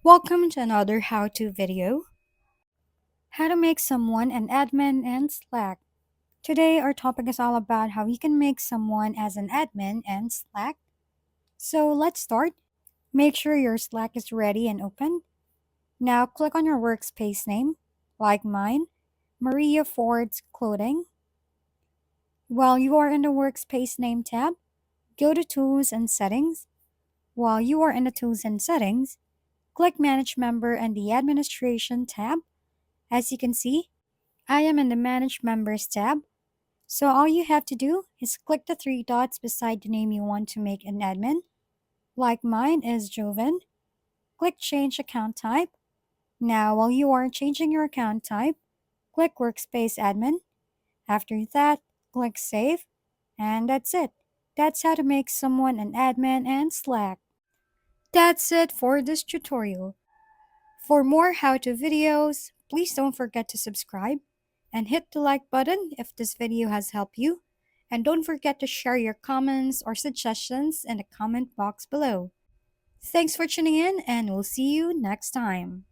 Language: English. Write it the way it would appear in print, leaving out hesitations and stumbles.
Welcome to another how-to video. How to make someone an admin in Slack. Today our topic is all about how you can make someone as an admin in Slack. So let's start. Make sure your Slack is ready and open. Now click on your workspace name, like mine, Maria Ford's Clothing. While you are in the workspace name tab, go to Tools and Settings. While you are in the Tools and Settings, click Manage Member and the Administration tab. As you can see, I am in the Manage Members tab, so all you have to do is click the three dots beside the name you want to make an admin. Like mine is Joven. Click Change Account Type. Now, while you are changing your account type, click Workspace Admin. After that, click Save, and that's it. That's how to make someone an admin in Slack. That's it for this tutorial. For more how-to videos, please don't forget to subscribe and hit the like button if this video has helped you. And don't forget to share your comments or suggestions in the comment box below. Thanks for tuning in and we'll see you next time.